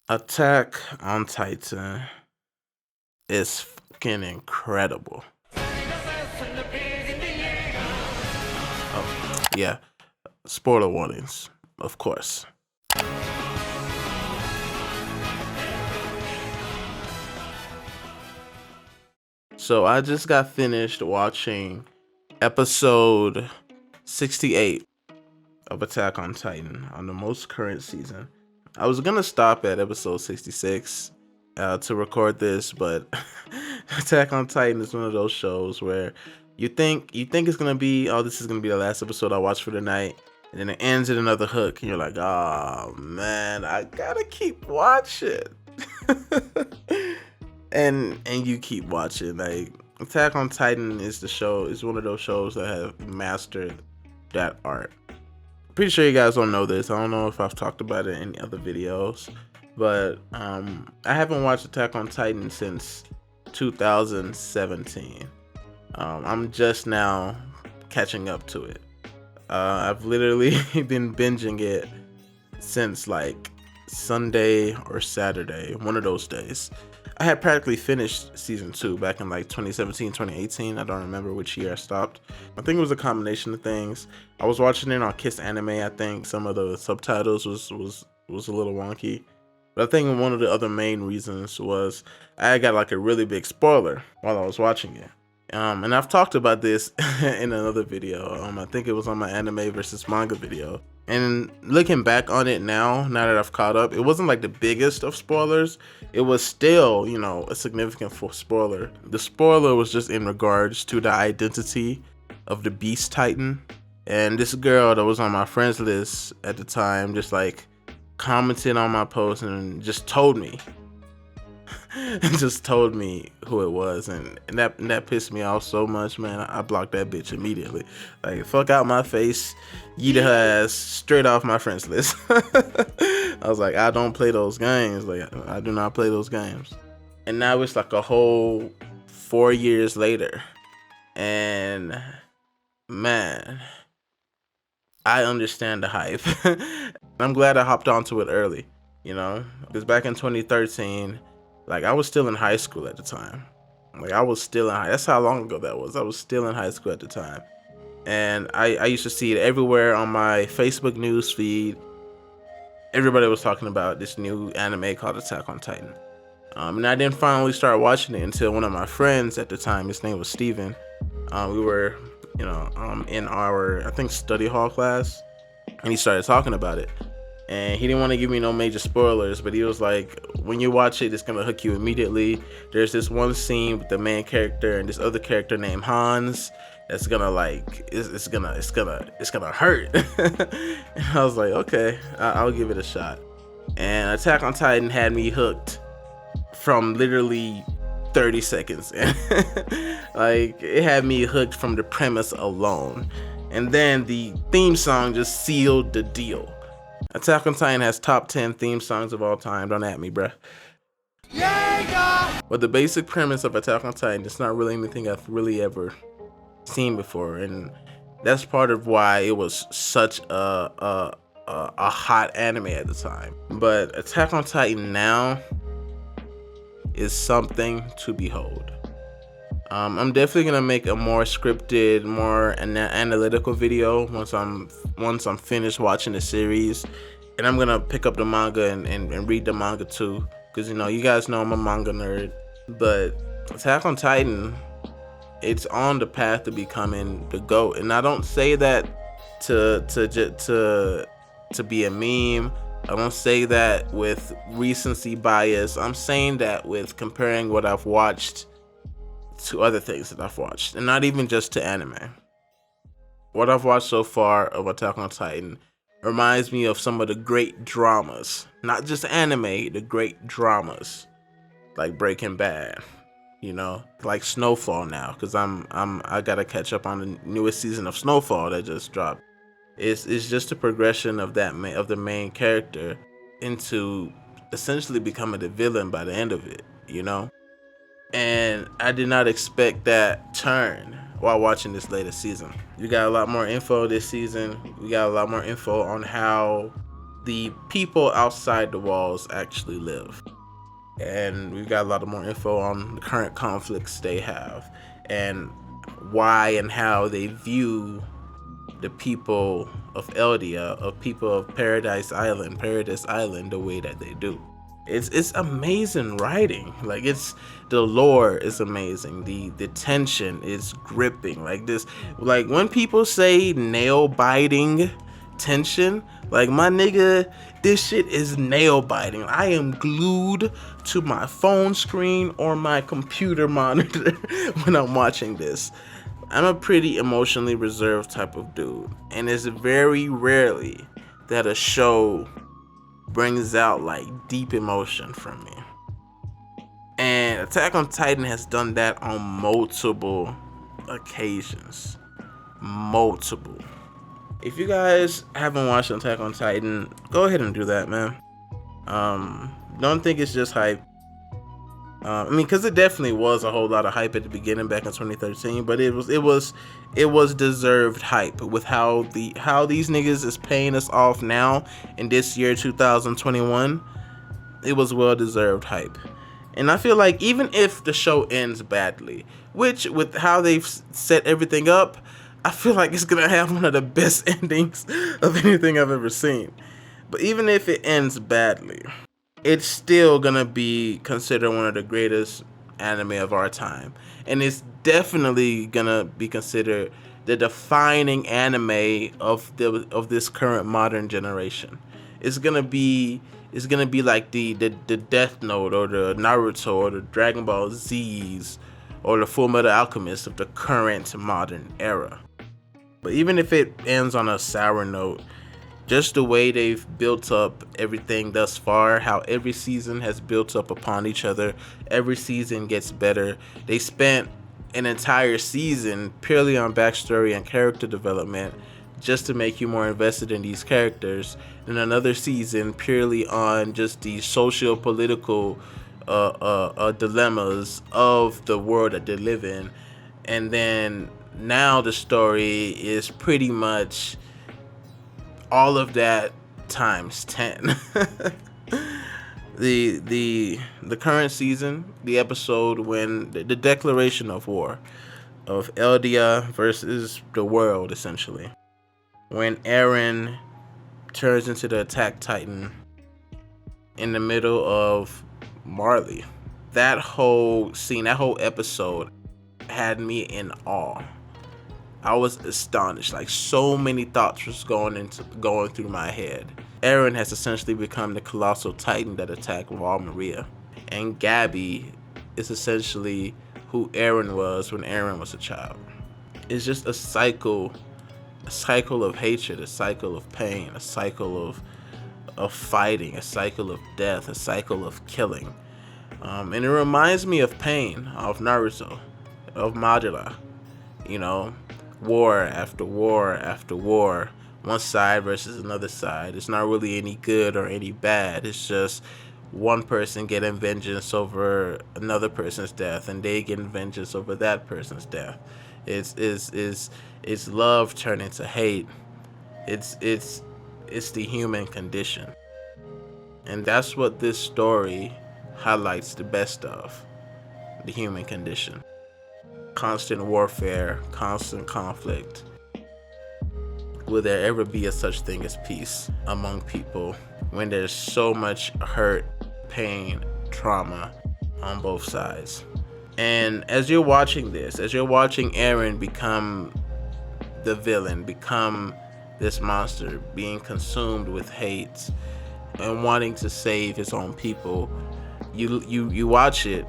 Attack on Titan is fucking incredible. Oh, yeah. Spoiler warnings, of course. So I just got finished watching episode 68 of Attack on Titan on the most current season. I was gonna stop at episode 66 to record this, but Attack on Titan is one of those shows where you think it's gonna be, oh, this is gonna be the last episode I watch for the night, and then it ends in another hook, and you're like, oh man, I gotta keep watching. and you keep watching. Like, Attack on Titan is one of those shows that have mastered that art. Pretty sure you guys don't know this. I don't know if I've talked about it in any other videos, but I haven't watched Attack on Titan since 2017. I'm just now catching up to it. I've literally been binging it since like Sunday or Saturday, one of those days. I had practically finished season 2 back in like 2017, 2018. I don't remember which year I stopped. I think it was a combination of things. I was watching it on Kiss Anime. I think some of the subtitles was a little wonky. But I think one of the other main reasons was I got like a really big spoiler while I was watching it. And I've talked about this in another video. I think it was on my anime versus manga video. And looking back on it now that I've caught up, it wasn't like the biggest of spoilers. It was still, a significant spoiler. The spoiler was just in regards to the identity of the Beast Titan. And this girl that was on my friends list at the time just like commented on my post and just told me who it was, and that pissed me off so much, man. I blocked that bitch immediately. Like, fuck out my face, yeet her ass straight off my friends list. I was like, I don't play those games. Like, I do not play those games. And now it's like a whole 4 years later, and man, I understand the hype. I'm glad I hopped onto it early, because back in 2013. Like, I was still in high school at the time. That's how long ago that was. I was still in high school at the time. And I used to see it everywhere on my Facebook news feed. Everybody was talking about this new anime called Attack on Titan. And I didn't finally start watching it until one of my friends at the time, his name was Steven. We were, in our, I think, study hall class. And he started talking about it. And he didn't want to give me no major spoilers, but he was like, when you watch it, it's gonna hook you immediately. There's this one scene with the main character and this other character named Hans that's gonna like it's gonna hurt. And I was like, okay, I'll give it a shot. And Attack on Titan had me hooked from literally 30 seconds in. Like, it had me hooked from the premise alone, and then the theme song just sealed the deal. Attack on Titan has top 10 theme songs of all time. Don't at me, bruh. Yeah! But the basic premise of Attack on Titan is not really anything I've really ever seen before, and that's part of why it was such a hot anime at the time. But Attack on Titan now is something to behold. I'm definitely gonna make a more scripted, more analytical video once I'm finished watching the series, and I'm gonna pick up the manga and read the manga too, because you guys know I'm a manga nerd. But Attack on Titan, it's on the path to becoming the GOAT, and I don't say that to be a meme. I don't say that with recency bias. I'm saying that with comparing what I've watched to other things that I've watched, and not even just to anime. What I've watched so far of Attack on Titan reminds me of some of the great dramas, not just anime, the great dramas like Breaking Bad, like Snowfall now, because I gotta catch up on the newest season of Snowfall that just dropped. It's just a progression of of the main character into essentially becoming the villain by the end of it, And I did not expect that turn while watching this latest season. We got a lot more info this season. We got a lot more info on how the people outside the walls actually live. And we've got a lot of more info on the current conflicts they have and why and how they view the people of Eldia, of people of Paradise Island, the way that they do. It's amazing writing. Like, it's, the lore is amazing. The tension is gripping. Like this, like when people say nail biting tension, like, my nigga, this shit is nail biting. I am glued to my phone screen or my computer monitor when I'm watching this. I'm a pretty emotionally reserved type of dude, and it's very rarely that a show brings out like deep emotion from me. And Attack on Titan has done that on multiple occasions. Multiple. If you guys haven't watched Attack on Titan, go ahead and do that, man. Don't think it's just hype. I mean, because it definitely was a whole lot of hype at the beginning back in 2013, but it was deserved hype with how these niggas is paying us off now in this year 2021. It was well deserved hype. And I feel like even if the show ends badly, which with how they've set everything up, I feel like it's gonna have one of the best endings of anything I've ever seen. But even if it ends badly, it's still gonna be considered one of the greatest anime of our time, and it's definitely gonna be considered the defining anime of this current modern generation. It's gonna be like the Death Note or the Naruto or the Dragon Ball Z's or the Full Metal Alchemist of the current modern era. But even if it ends on a sour note, just the way they've built up everything thus far, how every season has built up upon each other, every season gets better. They spent an entire season purely on backstory and character development just to make you more invested in these characters, and another season purely on just the socio-political dilemmas of the world that they live in. And then now the story is pretty much all of that times 10. the current season, the episode when the declaration of war of Eldia versus the world, essentially, when Eren turns into the Attack Titan in the middle of Marley. That whole scene, that whole episode had me in awe. I was astonished. Like, so many thoughts was going through my head. Eren has essentially become the colossal titan that attacked Val Maria, and Gabby is essentially who Eren was when Eren was a child. It's just a cycle of hatred, a cycle of pain, a cycle of fighting, a cycle of death, a cycle of killing. And it reminds me of Pain, of Naruto, of Madara. You know, war after war after war, one side versus another side. It's not really any good or any bad. It's just one person getting vengeance over another person's death, and they getting vengeance over that person's death. It's love turning to hate. It's the human condition, and that's what this story highlights the best of: the human condition. Constant warfare, constant conflict. Will there ever be a such thing as peace among people when there's so much hurt, pain, trauma on both sides? And as you're watching this, as you're watching Eren become the villain, become this monster, being consumed with hate and wanting to save his own people, you watch it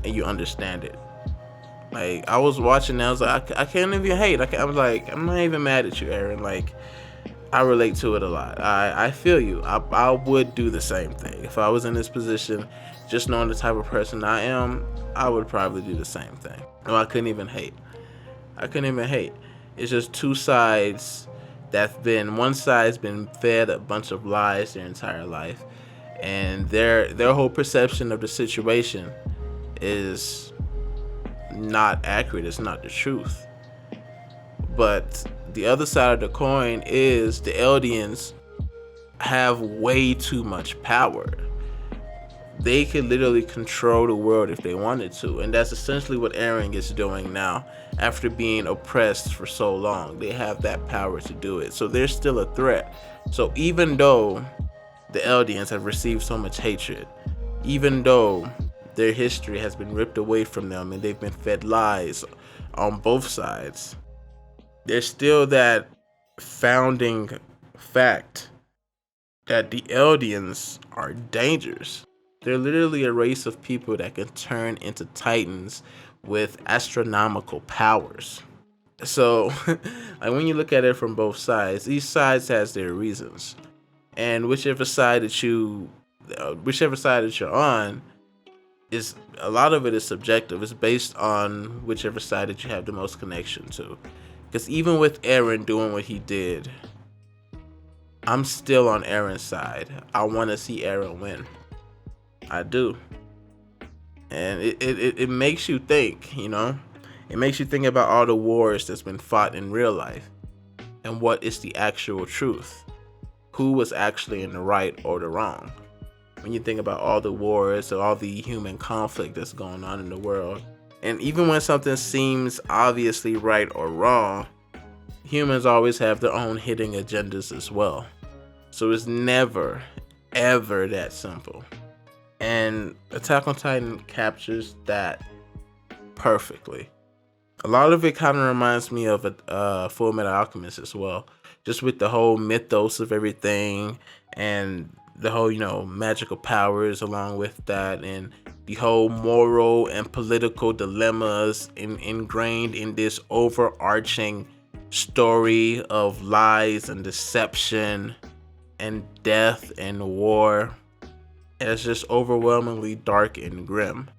and you understand it. Like, I was watching and I was like, I can't even hate. I was like, I'm not even mad at you, Eren. Like, I relate to it a lot. I feel you. I would do the same thing. If I was in this position, just knowing the type of person I am, I would probably do the same thing. No, I couldn't even hate. It's just two sides one side's been fed a bunch of lies their entire life. And their whole perception of the situation is not accurate. It's not the truth. But the other side of the coin is the Eldians have way too much power. They could literally control the world if they wanted to, and that's essentially what Eren is doing now. After being oppressed for so long, they have that power to do it. So they're still a threat. So even though the Eldians have received so much hatred, even though their history has been ripped away from them and they've been fed lies on both sides, there's still that founding fact that the Eldians are dangerous. They're literally a race of people that can turn into titans with astronomical powers. So, like when you look at it from both sides, each side has their reasons, and whichever side that you're on, is a lot of it is subjective. It's based on whichever side that you have the most connection to. Because even with Eren doing what he did, I'm still on Eren's side. I want to see Eren win. I do. And it makes you think, you know? It makes you think about all the wars that's been fought in real life. And what is the actual truth? Who was actually in the right or the wrong? When you think about all the wars or all the human conflict that's going on in the world. And even when something seems obviously right or wrong, humans always have their own hidden agendas as well. So it's never, ever that simple. And Attack on Titan captures that perfectly. A lot of it kind of reminds me of Full Metal Alchemist as well. Just with the whole mythos of everything and the whole, magical powers along with that, and the whole moral and political dilemmas ingrained in this overarching story of lies and deception and death and war. And it's just overwhelmingly dark and grim.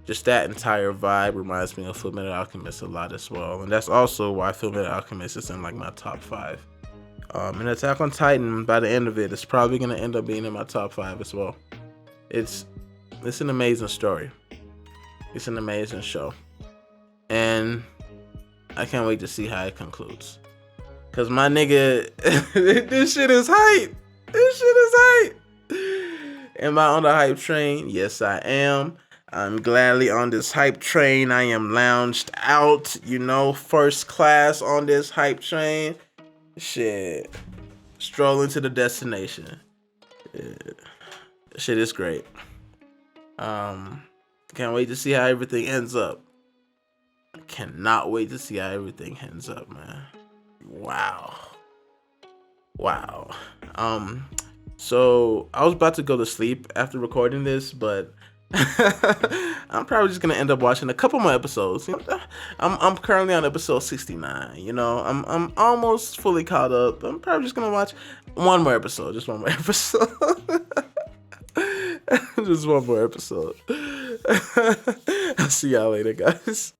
Just that entire vibe reminds me of Fullmetal Alchemist a lot as well. And that's also why Fullmetal Alchemist is in like my top 5. And Attack on Titan, by the end of it, it's probably going to end up being in my top 5 as well. It's an amazing story. It's an amazing show. And I can't wait to see how it concludes. Because my nigga, this shit is hype. This shit is hype. Am I on the hype train? Yes, I am. I'm gladly on this hype train. I am lounged out, first class on this hype train. Shit. Strolling to the destination. Yeah. Shit is great. Can't wait to see how everything ends up. I cannot wait to see how everything ends up, man. Wow. So I was about to go to sleep after recording this, but I'm probably just gonna end up watching a couple more episodes. I'm currently on episode 69. I'm almost fully caught up. I'm probably just gonna watch one more episode. Just one more episode. Just one more episode. I'll see y'all later, guys.